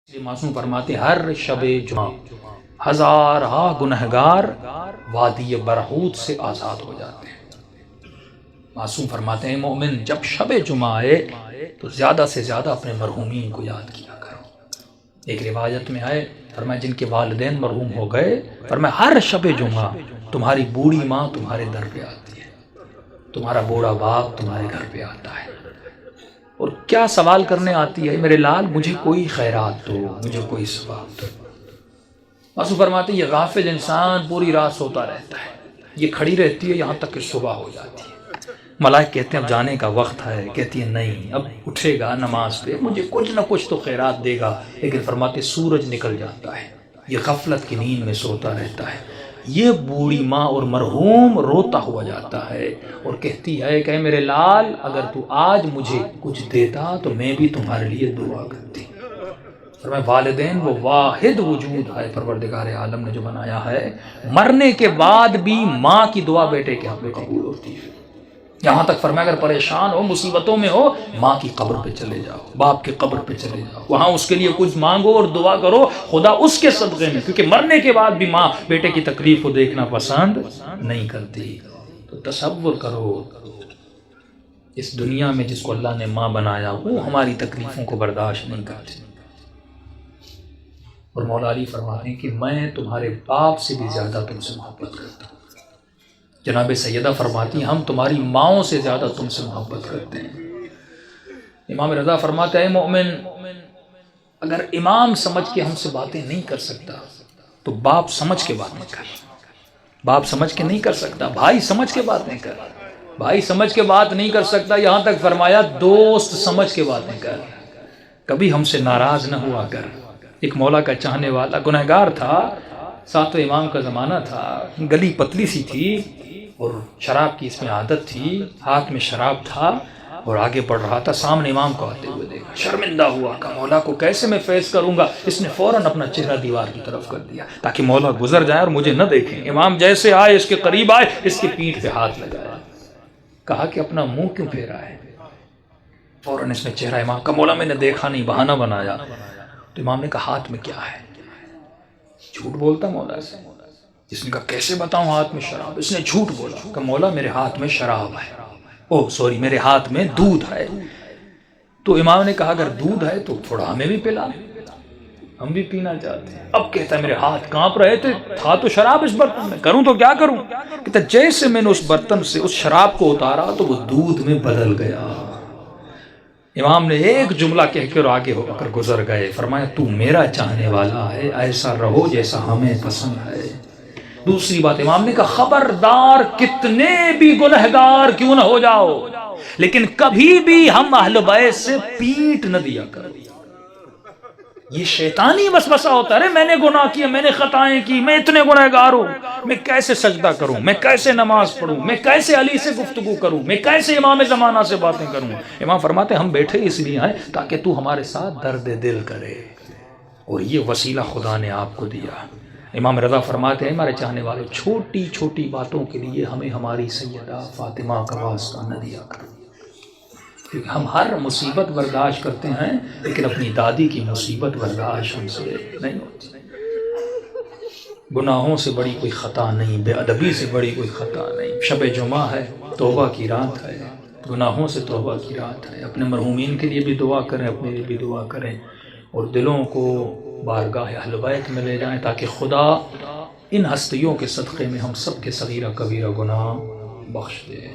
معصوم فرماتے ہر شب جمعہ ہزارہ گنہگار وادی برہوت سے آزاد ہو جاتے ہیں۔ معصوم فرماتے ہیں مومن جب شب جمعہ آئے تو زیادہ سے زیادہ اپنے مرحومین کو یاد کیا کرو۔ ایک روایت میں آئے فرمایا جن کے والدین مرحوم ہو گئے فرمایا ہر شب جمعہ تمہاری بوڑھی ماں تمہارے در پہ آتی ہے، تمہارا بوڑھا باپ تمہارے گھر پہ آتا ہے اور کیا سوال کرنے آتی ہے، میرے لال مجھے کوئی خیرات دو، مجھے کوئی ثواب دو۔ معصوم فرماتے یہ غافل انسان پوری رات سوتا رہتا ہے، یہ کھڑی رہتی ہے یہاں تک کہ صبح ہو جاتی ہے۔ ملائک کہتے ہیں اب جانے کا وقت ہے، کہتی ہے نہیں اب اٹھے گا نماز پہ مجھے کچھ نہ کچھ تو خیرات دے گا، لیکن فرماتے سورج نکل جاتا ہے، یہ غفلت کی نیند میں سوتا رہتا ہے۔ یہ بوڑھی ماں اور مرحوم روتا ہوا جاتا ہے اور کہتی ہے کہ میرے لال اگر تو آج مجھے کچھ دیتا تو میں بھی تمہارے لیے دعا کرتی۔ فرمایا والدین وہ واحد وجود ہے پروردگار عالم نے جو بنایا ہے، مرنے کے بعد بھی ماں کی دعا بیٹے کے حق میں قبول ہوتی ہے۔ یہاں تک فرمایا اگر پریشان ہو مصیبتوں میں ہو ماں کی قبر پہ چلے جاؤ، باپ کی قبر پہ چلے جاؤ، وہاں اس کے لیے کچھ مانگو اور دعا کرو، خدا اس کے صدقے میں، کیونکہ مرنے کے بعد بھی ماں بیٹے کی تکلیف کو دیکھنا پسند نہیں کرتی۔ تو تصور کرو اس دنیا میں جس کو اللہ نے ماں بنایا وہ ہماری تکلیفوں کو برداشت نہیں کرتی، اور مولا علی فرماتے ہیں کہ میں تمہارے باپ سے بھی زیادہ تم سے محبت کرتا ہوں۔ جناب سیدہ فرماتی ہیں ہم تمہاری ماؤں سے زیادہ تم سے محبت کرتے ہیں۔ امام رضا فرماتے ہیں مومن اگر امام سمجھ کے ہم سے باتیں نہیں کر سکتا تو باپ سمجھ کے باتیں کر، باپ سمجھ کے نہیں کر سکتا بھائی سمجھ کے باتیں کر، بھائی سمجھ کے بات نہیں کر سکتا، یہاں تک فرمایا دوست سمجھ کے باتیں کر، کبھی ہم سے ناراض نہ ہوا کر۔ ایک مولا کا چاہنے والا گنہگار تھا، ساتویں امام کا زمانہ تھا، گلی پتلی سی تھی اور شراب کی اس میں عادت تھی، ہاتھ میں شراب تھا اور آگے بڑھ رہا تھا، سامنے امام کو آتے ہوئے دیکھا، شرمندہ ہوا کہ مولا کو کیسے میں فیس کروں گا، اس نے فوراً اپنا چہرہ دیوار کی طرف کر دیا تاکہ مولا گزر جائے اور مجھے نہ دیکھیں۔ امام جیسے آئے اس کے قریب آئے، اس کی پیٹھ پہ ہاتھ لگایا، کہا کہ اپنا منہ کیوں پھیرا ہے؟ فوراً اس نے چہرہ امام کا مولا میں نے دیکھا نہیں، بہانہ بنایا۔ تو امام نے کہا ہاتھ میں کیا ہے؟ جھوٹ بولتا مولا سے، جس نے کہا کیسے بتاؤں ہاتھ میں شراب، اس نے جھوٹ بولا کہ مولا میرے ہاتھ میں شراب ہے، میرے ہاتھ میں دودھ ہے۔ تو امام نے کہا اگر دودھ ہے تو تھوڑا ہمیں بھی پلا، ہم بھی پینا چاہتے ہیں۔ اب کہتا ہے میرے ہاتھ کانپ رہے تھے، تھا تو شراب اس برتن میں، کروں تو کیا کروں؟ کہتا جیسے میں نے اس برتن سے اس شراب کو اتارا تو وہ دودھ میں بدل گیا۔ امام نے ایک جملہ کہہ کے اور آگے ہو کر گزر گئے، فرمایا تو میرا چاہنے والا ہے، ایسا رہو جیسا ہمیں پسند ہے۔ دوسری بات امام نے کہا خبردار کتنے بھی گنہگار کیوں نہ ہو جاؤ لیکن کبھی بھی ہم اہل بیت سے پیٹ نہ دیا کرو۔ یہ شیطانی وسوسہ ہوتا ہے، میں نے گناہ کیا، میں نے خطائیں کی، میں اتنے گنہگار ہوں، میں کیسے سجدہ کروں، میں کیسے نماز پڑھوں، میں کیسے علی سے گفتگو کروں، میں کیسے امام زمانہ سے باتیں کروں۔ امام فرماتے ہم بیٹھے اس لیے ہیں تاکہ تو ہمارے ساتھ درد دل کرے، اور یہ وسیلہ خدا نے آپ کو دیا۔ امام رضا فرماتے ہیں ہمارے چاہنے والے چھوٹی چھوٹی باتوں کے لیے ہمیں ہماری سیدہ فاطمہ کا واسطہ نہ دیا کرو، کیونکہ ہم ہر مصیبت برداشت کرتے ہیں لیکن اپنی دادی کی مصیبت برداشت ہم سے نہیں ہوتی۔ گناہوں سے بڑی کوئی خطا نہیں، بے ادبی سے بڑی کوئی خطا نہیں۔ شب جمعہ ہے، توبہ کی رات ہے، گناہوں سے توبہ کی رات ہے۔ اپنے مرحومین کے لیے بھی دعا کریں، اپنے لیے بھی دعا کریں، اور دلوں کو بارگاہ اہل بیت میں لے جائیں تاکہ خدا ان ہستیوں کے صدقے میں ہم سب کے صغیرہ کبیرہ گناہ بخش دے۔